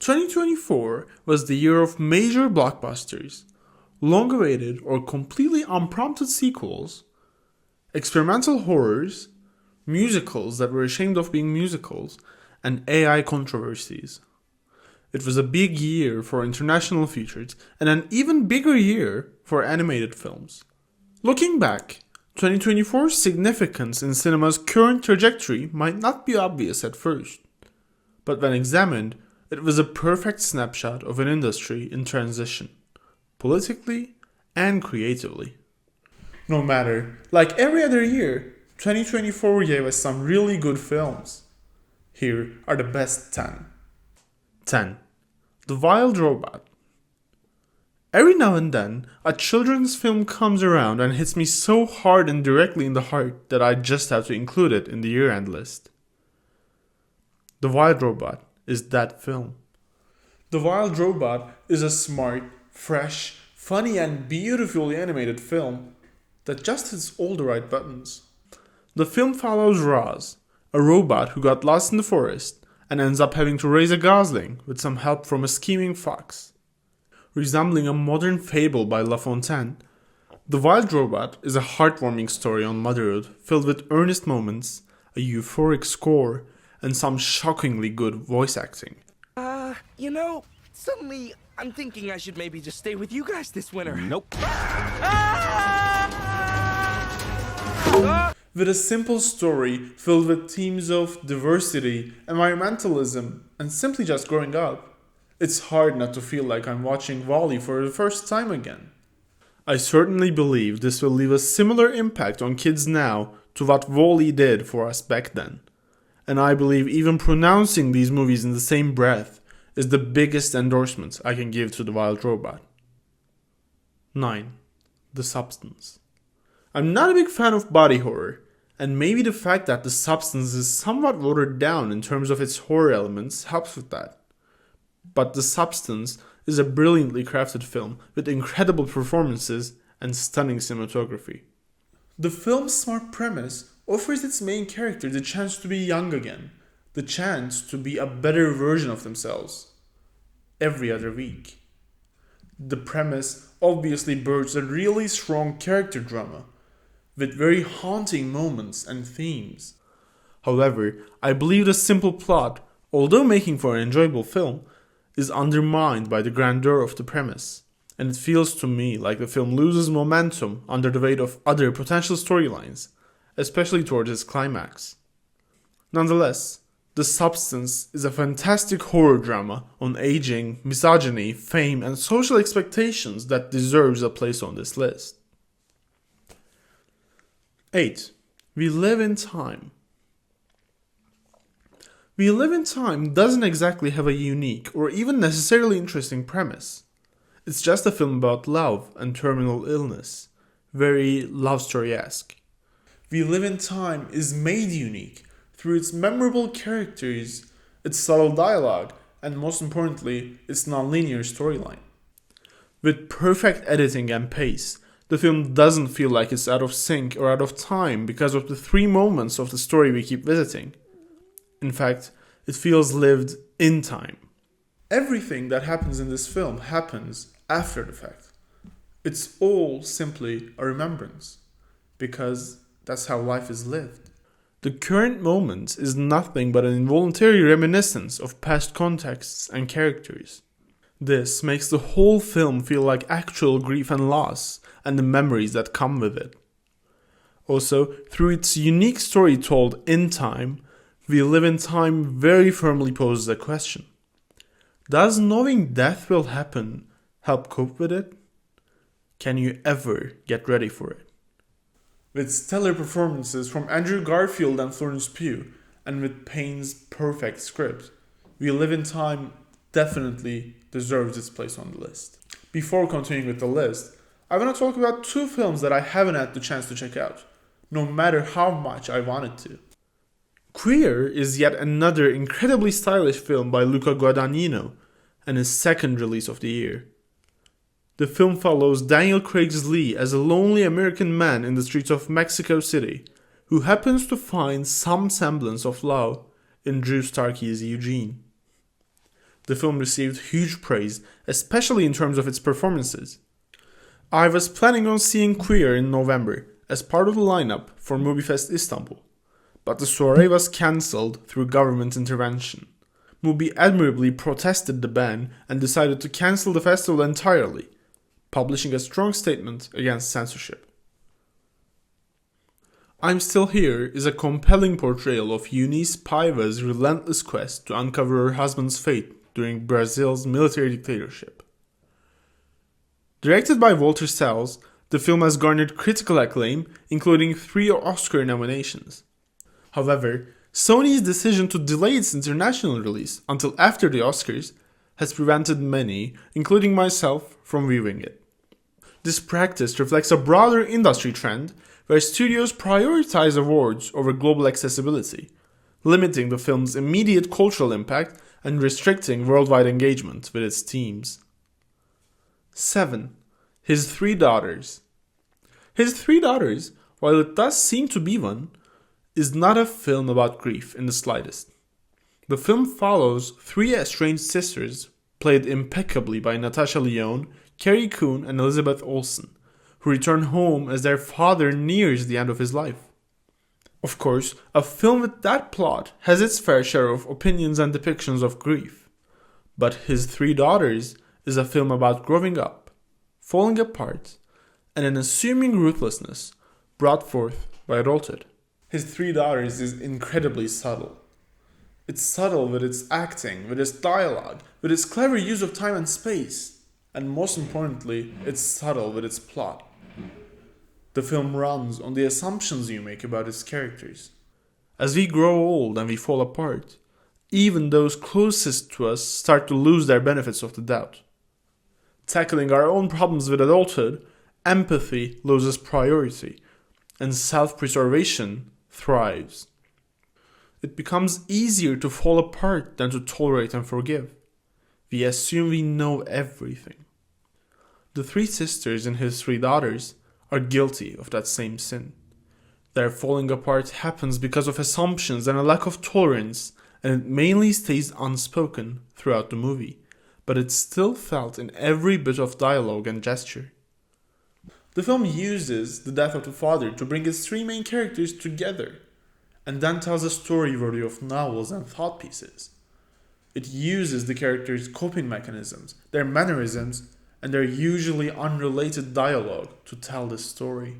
2024 was the year of major blockbusters, long-awaited or completely unprompted sequels, experimental horrors, musicals that were ashamed of being musicals, and AI controversies. It was a big year for international features and an even bigger year for animated films. Looking back, 2024's significance in cinema's current trajectory might not be obvious at first, but when examined, it was a perfect snapshot of an industry in transition, politically and creatively. No matter, like every other year, 2024 gave us some really good films. Here are the best 10. 10. The Wild Robot. Every now and then, a children's film comes around and hits me so hard and directly in the heart that I just have to include it in the year-end list. The Wild Robot is that film. The Wild Robot is a smart, fresh, funny and beautifully animated film that just hits all the right buttons. The film follows Roz, a robot who got lost in the forest and ends up having to raise a gosling with some help from a scheming fox. Resembling a modern fable by La Fontaine, The Wild Robot is a heartwarming story on motherhood filled with earnest moments, a euphoric score, and some shockingly good voice acting. Suddenly I'm thinking I should maybe just stay with you guys this winter. Nope. With a simple story filled with themes of diversity, environmentalism, and simply just growing up, it's hard not to feel like I'm watching WALL-E for the first time again. I certainly believe this will leave a similar impact on kids now to what WALL-E did for us back then. And I believe even pronouncing these movies in the same breath is the biggest endorsement I can give to The Wild Robot. 9. The Substance. I'm not a big fan of body horror, and maybe the fact that The Substance is somewhat watered down in terms of its horror elements helps with that. But The Substance is a brilliantly crafted film with incredible performances and stunning cinematography. The film's smart premise offers its main character the chance to be young again, the chance to be a better version of themselves, every other week. The premise obviously births a really strong character drama, with very haunting moments and themes. However, I believe the simple plot, although making for an enjoyable film, is undermined by the grandeur of the premise, and it feels to me like the film loses momentum under the weight of other potential storylines, especially towards its climax. Nonetheless, The Substance is a fantastic horror drama on aging, misogyny, fame, and social expectations that deserves a place on this list. 8. We Live in Time. We Live in Time doesn't exactly have a unique or even necessarily interesting premise. It's just a film about love and terminal illness, very love story-esque. We Live in Time is made unique through its memorable characters, its subtle dialogue, and most importantly, its non-linear storyline. With perfect editing and pace, the film doesn't feel like it's out of sync or out of time because of the 3 moments of the story we keep visiting. In fact, it feels lived in time. Everything that happens in this film happens after the fact. It's all simply a remembrance, because that's how life is lived. The current moment is nothing but an involuntary reminiscence of past contexts and characters. This makes the whole film feel like actual grief and loss, and the memories that come with it. Also, through its unique story told in time, We Live in Time very firmly poses a question. Does knowing death will happen help cope with it? Can you ever get ready for it? With stellar performances from Andrew Garfield and Florence Pugh, and with Payne's perfect script, We Live in Time definitely deserves its place on the list. Before continuing with the list, I want to talk about 2 films that I haven't had the chance to check out, no matter how much I wanted to. Queer is yet another incredibly stylish film by Luca Guadagnino, and his second release of the year. The film follows Daniel Craig's Lee as a lonely American man in the streets of Mexico City, who happens to find some semblance of love in Drew Starkey's Eugene. The film received huge praise, especially in terms of its performances. I was planning on seeing Queer in November as part of the lineup for MovieFest Istanbul, but the soiree was cancelled through government intervention. Mubi admirably protested the ban and decided to cancel the festival entirely, publishing a strong statement against censorship. I'm Still Here is a compelling portrayal of Eunice Paiva's relentless quest to uncover her husband's fate during Brazil's military dictatorship. Directed by Walter Salles, the film has garnered critical acclaim, including 3 Oscar nominations. However, Sony's decision to delay its international release until after the Oscars has prevented many, including myself, from viewing it. This practice reflects a broader industry trend where studios prioritize awards over global accessibility, limiting the film's immediate cultural impact and restricting worldwide engagement with its themes. 7. His Three Daughters. His Three Daughters, while it does seem to be one, is not a film about grief in the slightest. The film follows 3 estranged sisters, played impeccably by Natasha Lyonne, Carrie Coon, and Elizabeth Olsen, who return home as their father nears the end of his life. Of course, a film with that plot has its fair share of opinions and depictions of grief. But His Three Daughters is a film about growing up, falling apart, and an assuming ruthlessness brought forth by adulthood. His Three Daughters is incredibly subtle. It's subtle with its acting, with its dialogue, with its clever use of time and space, and most importantly, it's subtle with its plot. The film runs on the assumptions you make about its characters. As we grow old and we fall apart, even those closest to us start to lose their benefits of the doubt. Tackling our own problems with adulthood, empathy loses priority, and self-preservation thrives. It becomes easier to fall apart than to tolerate and forgive. We assume we know everything. The 3 sisters and His Three Daughters are guilty of that same sin. Their falling apart happens because of assumptions and a lack of tolerance, and it mainly stays unspoken throughout the movie, but it's still felt in every bit of dialogue and gesture. The film uses the death of the father to bring its 3 main characters together, and then tells a story worthy of novels and thought pieces. It uses the characters' coping mechanisms, their mannerisms, and their usually unrelated dialogue to tell this story.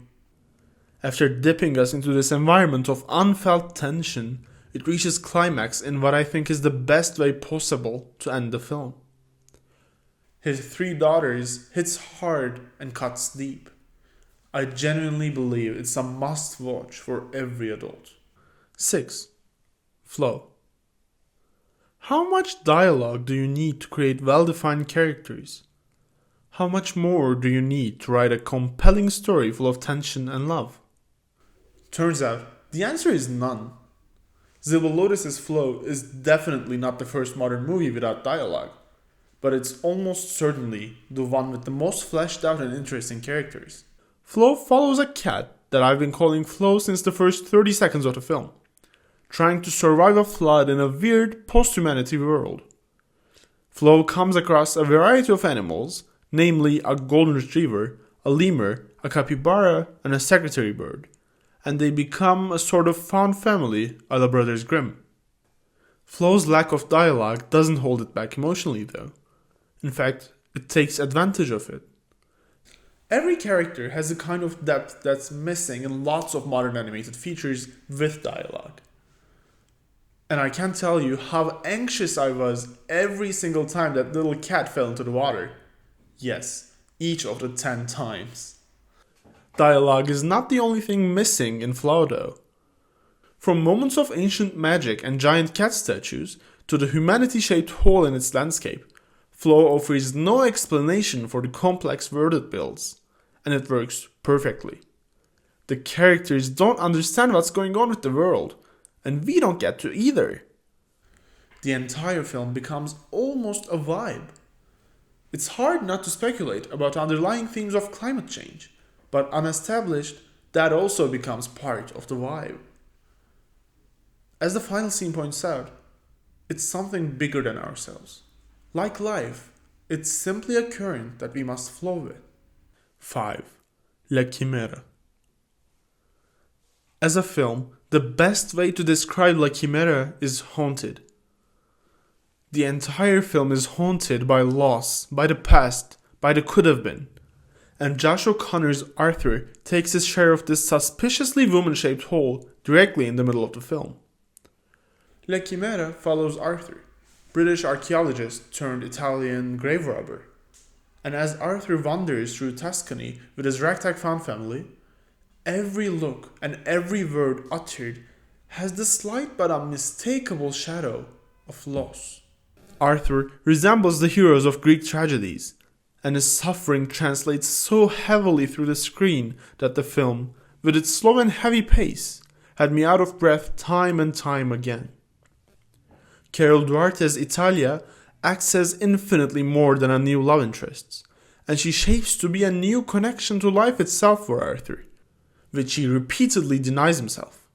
After dipping us into this environment of unfelt tension, it reaches climax in what I think is the best way possible to end the film. His Three Daughters hits hard and cuts deep. I genuinely believe it's a must-watch for every adult. 6. Flow. How much dialogue do you need to create well-defined characters? How much more do you need to write a compelling story full of tension and love? Turns out, the answer is none. Zilba Lotus's Flow is definitely not the first modern movie without dialogue, but it's almost certainly the one with the most fleshed out and interesting characters. Flow follows a cat that I've been calling Flo since the first 30 seconds of the film, trying to survive a flood in a weird post-humanity world. Flo comes across a variety of animals, namely a golden retriever, a lemur, a capybara, and a secretary bird, and they become a sort of found family a la Brothers Grimm. Flo's lack of dialogue doesn't hold it back emotionally though. In fact, it takes advantage of it. Every character has a kind of depth that's missing in lots of modern animated features with dialogue. And I can't tell you how anxious I was every single time that little cat fell into the water. Yes, each of the 10 times. Dialogue is not the only thing missing in Flow though. From moments of ancient magic and giant cat statues to the humanity-shaped hole in its landscape, Flow offers no explanation for the complex world it builds, and it works perfectly. The characters don't understand what's going on with the world, and we don't get to either. The entire film becomes almost a vibe. It's hard not to speculate about underlying themes of climate change, but unestablished, that also becomes part of the vibe. As the final scene points out, it's something bigger than ourselves. Like life, it's simply a current that we must flow with. 5. La Chimera. As a film, the best way to describe La Chimera is haunted. The entire film is haunted by loss, by the past, by the could have been. And Josh O'Connor's Arthur takes his share of this suspiciously woman-shaped hole directly in the middle of the film. La Chimera follows Arthur, British archaeologist turned Italian grave robber. And as Arthur wanders through Tuscany with his ragtag found family, every look and every word uttered has the slight but unmistakable shadow of loss. Arthur resembles the heroes of Greek tragedies, and his suffering translates so heavily through the screen that the film, with its slow and heavy pace, had me out of breath time and time again. Carol Duarte's Italia acts as infinitely more than a new love interest, and she shapes to be a new connection to life itself for Arthur, which he repeatedly denies himself.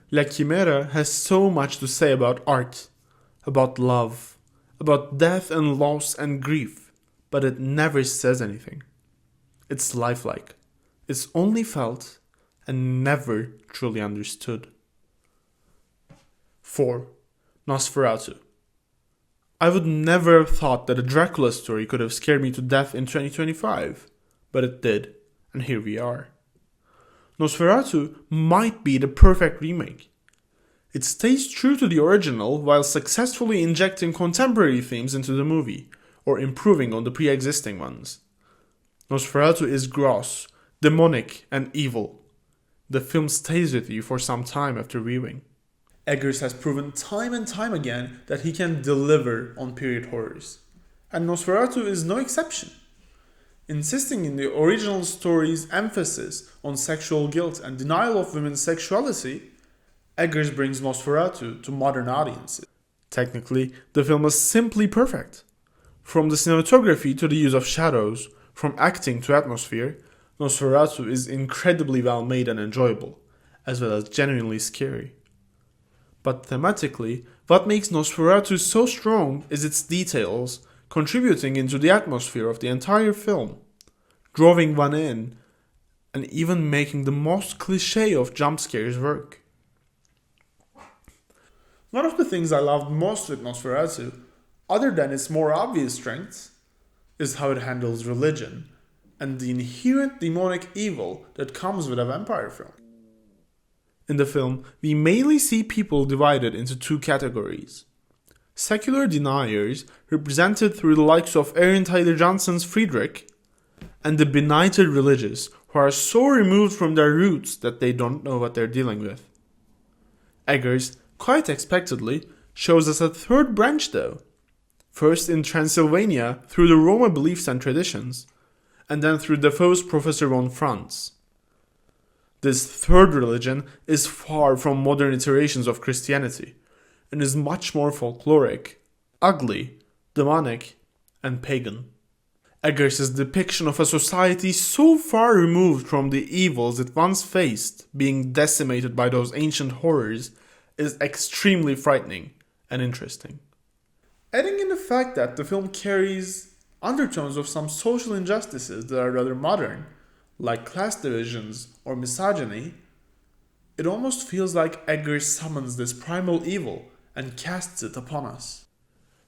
La Chimera has so much to say about art, about love, about death and loss and grief, but it never says anything. It's lifelike. It's only felt and never truly understood. 4. Nosferatu. I would never have thought that a Dracula story could have scared me to death in 2025, but it did, and here we are. Nosferatu might be the perfect remake. It stays true to the original while successfully injecting contemporary themes into the movie, or improving on the pre-existing ones. Nosferatu is gross, demonic, and evil. The film stays with you for some time after viewing. Eggers has proven time and time again that he can deliver on period horrors, and Nosferatu is no exception. Insisting in the original story's emphasis on sexual guilt and denial of women's sexuality, Eggers brings Nosferatu to modern audiences. Technically, the film is simply perfect. From the cinematography to the use of shadows, from acting to atmosphere, Nosferatu is incredibly well made and enjoyable, as well as genuinely scary. But thematically, what makes Nosferatu so strong is its details, contributing into the atmosphere of the entire film, drawing one in, and even making the most cliché of jump scares work. One of the things I loved most with Nosferatu, other than its more obvious strengths, is how it handles religion and the inherent demonic evil that comes with a vampire film. In the film, we mainly see people divided into two categories. Secular deniers, represented through the likes of Aaron Taylor Johnson's Friedrich, and the benighted religious, who are so removed from their roots that they don't know what they're dealing with. Eggers, quite expectedly, shows us a third branch though. First in Transylvania through the Roma beliefs and traditions, and then through Defoe's Professor von Franz. This third religion is far from modern iterations of Christianity, and is much more folkloric, ugly, demonic, and pagan. Eggers' depiction of a society so far removed from the evils it once faced, being decimated by those ancient horrors, is extremely frightening and interesting. Adding in the fact that the film carries undertones of some social injustices that are rather modern, like class divisions or misogyny, it almost feels like Eggers summons this primal evil and casts it upon us.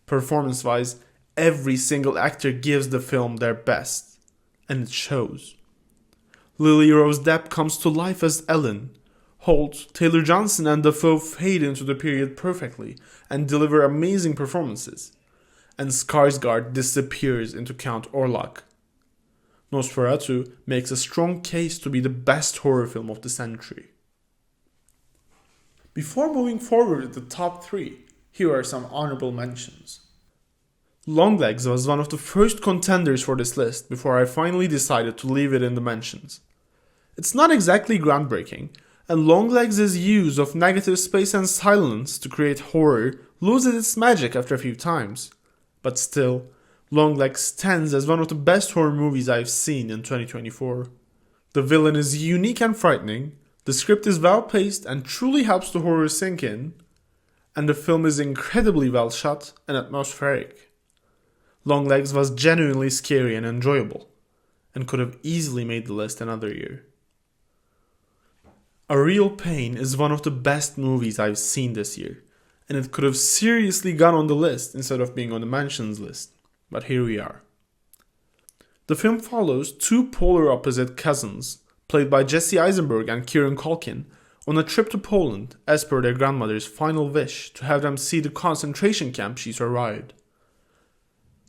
Performance-wise, every single actor gives the film their best, and it shows. Lily Rose Depp comes to life as Ellen. Holt, Taylor-Johnson, and Dafoe fade into the period perfectly and deliver amazing performances. And Skarsgård disappears into Count Orlok. Nosferatu makes a strong case to be the best horror film of the century. Before moving forward with the top 3, here are some honorable mentions. Longlegs was one of the first contenders for this list before I finally decided to leave it in the mentions. It's not exactly groundbreaking, and Longlegs' use of negative space and silence to create horror loses its magic after a few times. But still, Longlegs stands as one of the best horror movies I've seen in 2024. The villain is unique and frightening, the script is well paced and truly helps the horror sink in, and the film is incredibly well shot and atmospheric. Longlegs was genuinely scary and enjoyable, and could have easily made the list another year. A Real Pain is one of the best movies I've seen this year, and it could have seriously gone on the list instead of being on the mentions list, but here we are. The film follows two polar opposite cousins, played by Jesse Eisenberg and Kieran Culkin, on a trip to Poland as per their grandmother's final wish to have them see the concentration camp she survived.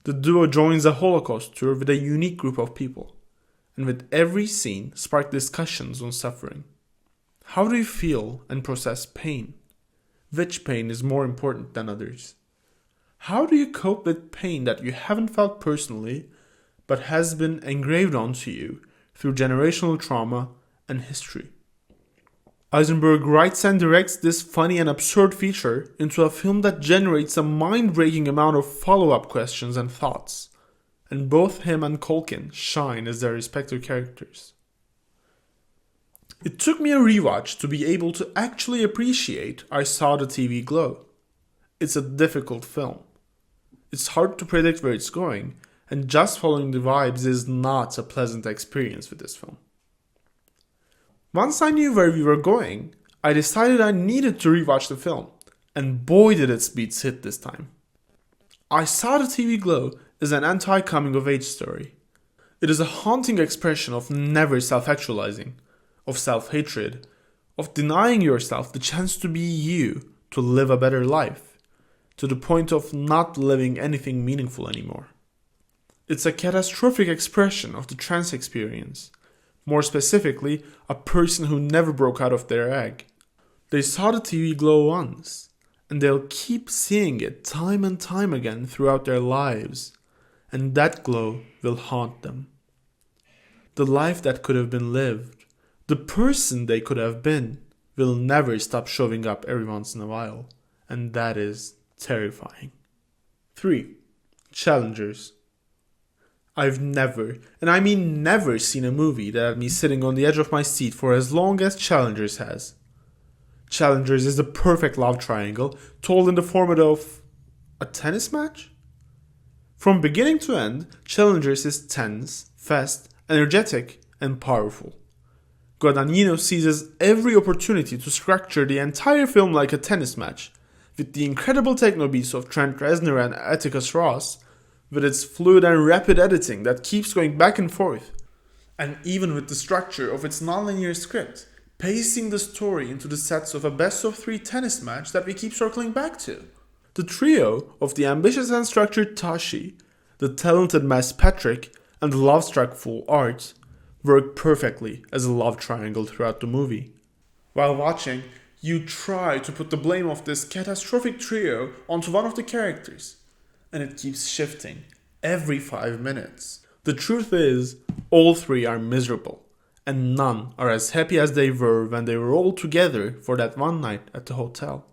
The duo joins a Holocaust tour with a unique group of people, and with every scene spark discussions on suffering. How do you feel and process pain? Which pain is more important than others? How do you cope with pain that you haven't felt personally, but has been engraved onto you through generational trauma and history? Eisenberg writes and directs this funny and absurd feature into a film that generates a mind-breaking amount of follow-up questions and thoughts, and both him and Culkin shine as their respective characters. It took me a rewatch to be able to actually appreciate I Saw the TV Glow. It's a difficult film. It's hard to predict where it's going, and just following the vibes is not a pleasant experience with this film. Once I knew where we were going, I decided I needed to rewatch the film, and boy did its beats hit this time. I Saw the TV Glow is an anti-coming-of-age story. It is a haunting expression of never self-actualizing, of self-hatred, of denying yourself the chance to be you, to live a better life, to the point of not living anything meaningful anymore. It's a catastrophic expression of the trans experience. More specifically, a person who never broke out of their egg. They saw the TV glow once, and they'll keep seeing it time and time again throughout their lives, and that glow will haunt them. The life that could have been lived, the person they could have been, will never stop showing up every once in a while, and that is terrifying. 3. Challengers. I've never, and I mean never, seen a movie that had me sitting on the edge of my seat for as long as Challengers has. Challengers is the perfect love triangle told in the format of a tennis match? From beginning to end, Challengers is tense, fast, energetic, and powerful. Guadagnino seizes every opportunity to structure the entire film like a tennis match, with the incredible techno beats of Trent Reznor and Atticus Ross, with its fluid and rapid editing that keeps going back and forth, and even with the structure of its non-linear script, pacing the story into the sets of a best-of-3 tennis match that we keep circling back to. The trio of the ambitious and structured Tashi, the talented Mass Patrick, and the love-struck Full Art work perfectly as a love triangle throughout the movie. While watching, you try to put the blame of this catastrophic trio onto one of the characters, and it keeps shifting every 5 minutes. The truth is, all three are miserable, and none are as happy as they were when they were all together for that one night at the hotel.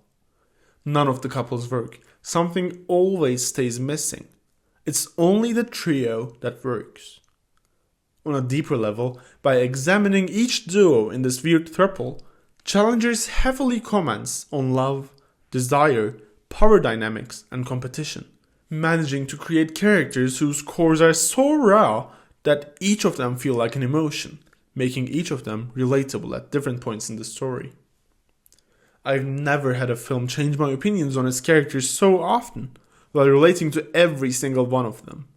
None of the couples work. Something always stays missing. It's only the trio that works. On a deeper level, by examining each duo in this weird throuple, Challengers heavily comments on love, desire, power dynamics, and competition, managing to create characters whose cores are so raw that each of them feel like an emotion, making each of them relatable at different points in the story. I've never had a film change my opinions on its characters so often, while relating to every single one of them.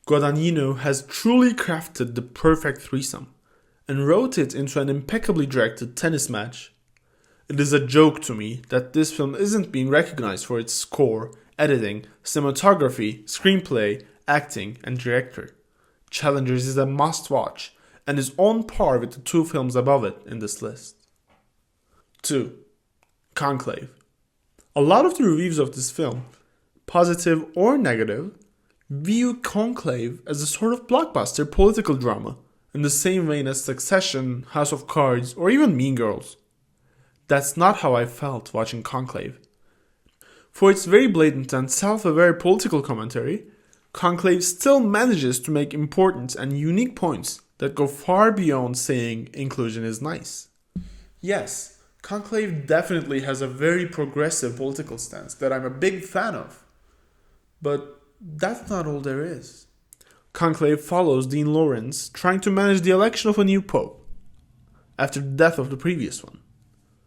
Guadagnino has truly crafted the perfect threesome, and wrote it into an impeccably directed tennis match. It is a joke to me that this film isn't being recognized for its score, editing, cinematography, screenplay, acting, and director. Challengers is a must-watch, and is on par with the two films above it in this list. 2. Conclave. A lot of the reviews of this film, positive or negative, view Conclave as a sort of blockbuster political drama, in the same vein as Succession, House of Cards, or even Mean Girls. That's not how I felt watching Conclave. For its very blatant and self-aware political commentary, Conclave still manages to make important and unique points that go far beyond saying inclusion is nice. Yes, Conclave definitely has a very progressive political stance that I'm a big fan of. But that's not all there is. Conclave follows Dean Lawrence trying to manage the election of a new pope after the death of the previous one.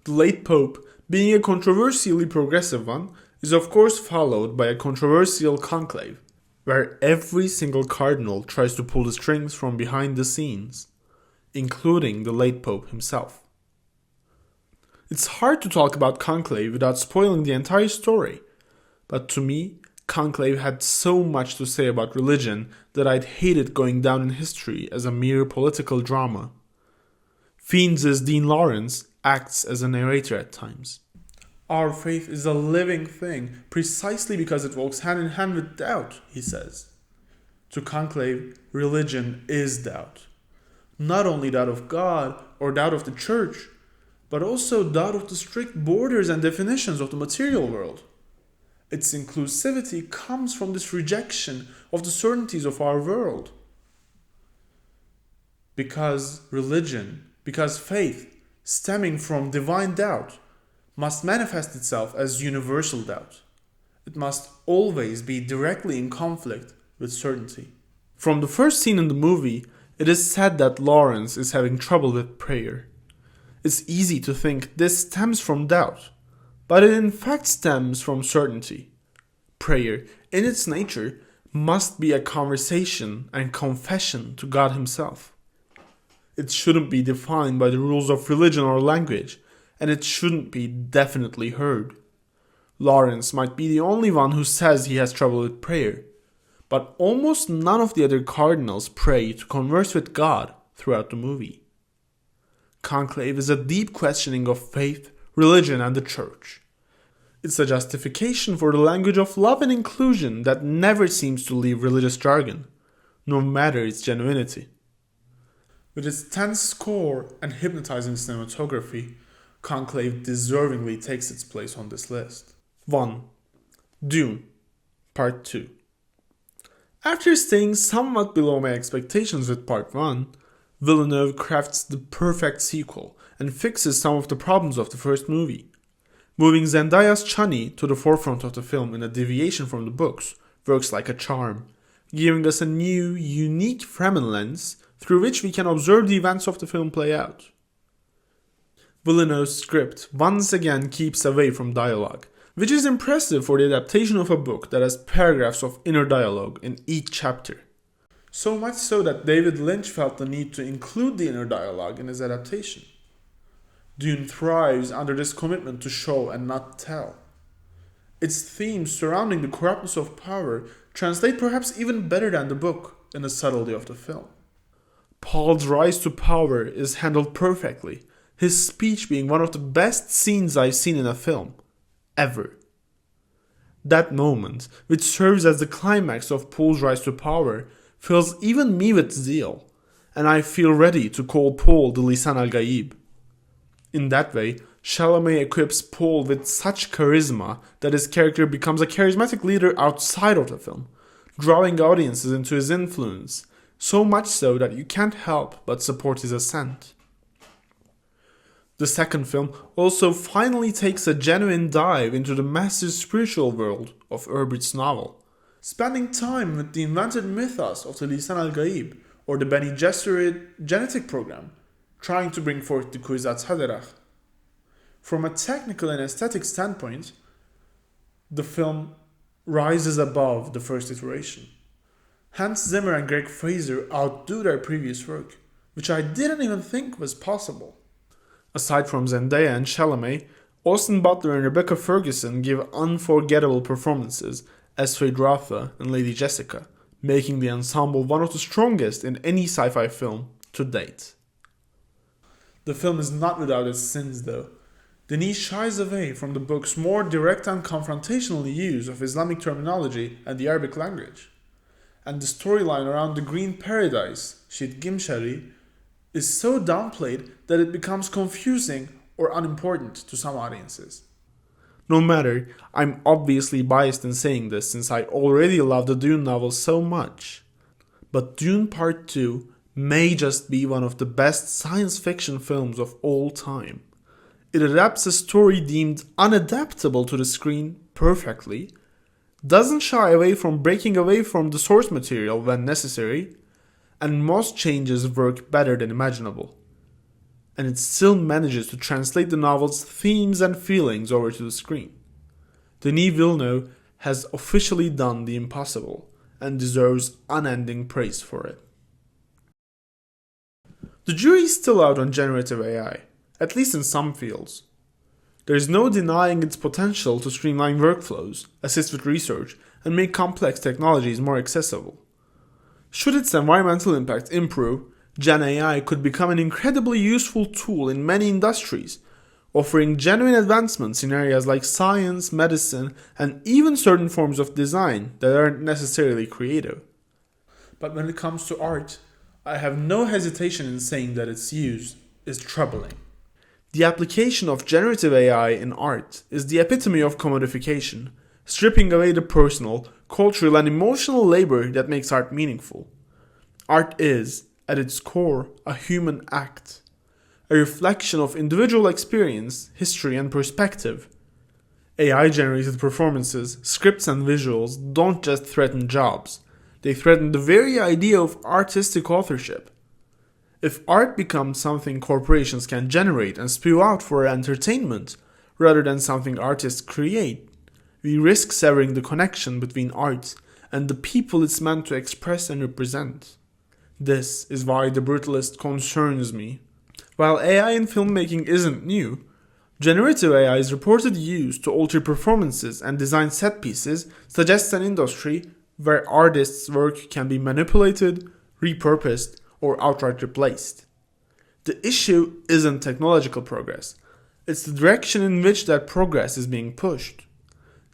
The late pope, being a controversially progressive one, is of course followed by a controversial conclave, where every single cardinal tries to pull the strings from behind the scenes, including the late pope himself. It's hard to talk about conclave without spoiling the entire story, but to me, conclave had so much to say about religion that I'd hate it going down in history as a mere political drama. Fiends' Dean Lawrence acts as a narrator at times. Our faith is a living thing precisely because it walks hand in hand with doubt, he says. To conclave, religion is doubt. Not only doubt of God or doubt of the church, but also doubt of the strict borders and definitions of the material world. Its inclusivity comes from this rejection of the certainties of our world. Because religion, because faith, stemming from divine doubt, must manifest itself as universal doubt. It must always be directly in conflict with certainty. From the first scene in the movie, it is said that Lawrence is having trouble with prayer. It's easy to think this stems from doubt, but it in fact stems from certainty. Prayer, in its nature, must be a conversation and confession to God Himself. It shouldn't be defined by the rules of religion or language, and it shouldn't be definitely heard. Lawrence might be the only one who says he has trouble with prayer, but almost none of the other cardinals pray to converse with God throughout the movie. Conclave is a deep questioning of faith, religion, and the church. It's a justification for the language of love and inclusion that never seems to leave religious jargon, no matter its genuinity. With its tense score and hypnotizing cinematography, Conclave deservingly takes its place on this list. 1. Dune, Part 2. After staying somewhat below my expectations with Part 1, Villeneuve crafts the perfect sequel and fixes some of the problems of the first movie. Moving Zendaya's Chani to the forefront of the film in a deviation from the books works like a charm, giving us a new, unique Fremen lens through which we can observe the events of the film play out. Villeneuve's script once again keeps away from dialogue, which is impressive for the adaptation of a book that has paragraphs of inner dialogue in each chapter. So much so that David Lynch felt the need to include the inner dialogue in his adaptation. Dune thrives under this commitment to show and not tell. Its themes surrounding the corruptness of power translate perhaps even better than the book in the subtlety of the film. Paul's rise to power is handled perfectly, his speech being one of the best scenes I've seen in a film, ever. That moment, which serves as the climax of Paul's rise to power, fills even me with zeal, and I feel ready to call Paul the Lisan al-Gaib. In that way, Chalamet equips Paul with such charisma that his character becomes a charismatic leader outside of the film, drawing audiences into his influence, so much so that you can't help but support his ascent. The second film also finally takes a genuine dive into the massive spiritual world of Herbert's novel, spending time with the invented mythos of the Lisan al-Gaib or the Bene Gesserit genetic program, trying to bring forth the Kwisatz Haderach. From a technical and aesthetic standpoint, the film rises above the first iteration. Hans Zimmer and Greg Fraser outdo their previous work, which I didn't even think was possible. Aside from Zendaya and Chalamet, Austin Butler and Rebecca Ferguson give unforgettable performances as Feyd-Rautha and Lady Jessica, making the ensemble one of the strongest in any sci-fi film to date. The film is not without its sins though. Denis shies away from the book's more direct and confrontational use of Islamic terminology and the Arabic language. And the storyline around the Green Paradise, Shit Gimshari, is so downplayed that it becomes confusing or unimportant to some audiences. No matter, I'm obviously biased in saying this since I already love the Dune novel so much. But Dune Part 2 may just be one of the best science fiction films of all time. It adapts a story deemed unadaptable to the screen perfectly, doesn't shy away from breaking away from the source material when necessary, and most changes work better than imaginable. And it still manages to translate the novel's themes and feelings over to the screen. Denis Villeneuve has officially done the impossible and deserves unending praise for it. The jury's still out on generative AI, at least in some fields. There is no denying its potential to streamline workflows, assist with research, and make complex technologies more accessible. Should its environmental impact improve, Gen AI could become an incredibly useful tool in many industries, offering genuine advancements in areas like science, medicine, and even certain forms of design that aren't necessarily creative. But when it comes to art, I have no hesitation in saying that its use is troubling. The application of generative AI in art is the epitome of commodification, stripping away the personal, cultural, and emotional labor that makes art meaningful. Art is, at its core, a human act, a reflection of individual experience, history, and perspective. AI-generated performances, scripts, and visuals don't just threaten jobs, they threaten the very idea of artistic authorship. If art becomes something corporations can generate and spew out for entertainment, rather than something artists create, we risk severing the connection between art and the people it's meant to express and represent. This is why The Brutalist concerns me. While AI in filmmaking isn't new, generative AI's reported use to alter performances and design set pieces suggests an industry where artists' work can be manipulated, repurposed, or outright replaced. The issue isn't technological progress, it's the direction in which that progress is being pushed.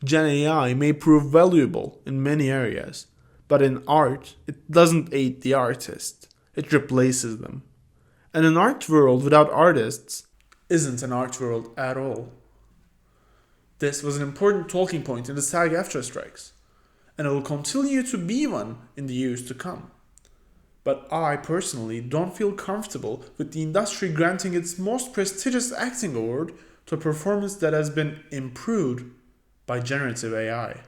Gen AI may prove valuable in many areas, but in art, it doesn't aid the artist, it replaces them. And an art world without artists isn't an art world at all. This was an important talking point in the SAG-AFTRA strikes, and it will continue to be one in the years to come. But I personally don't feel comfortable with the industry granting its most prestigious acting award to a performance that has been improved by generative AI.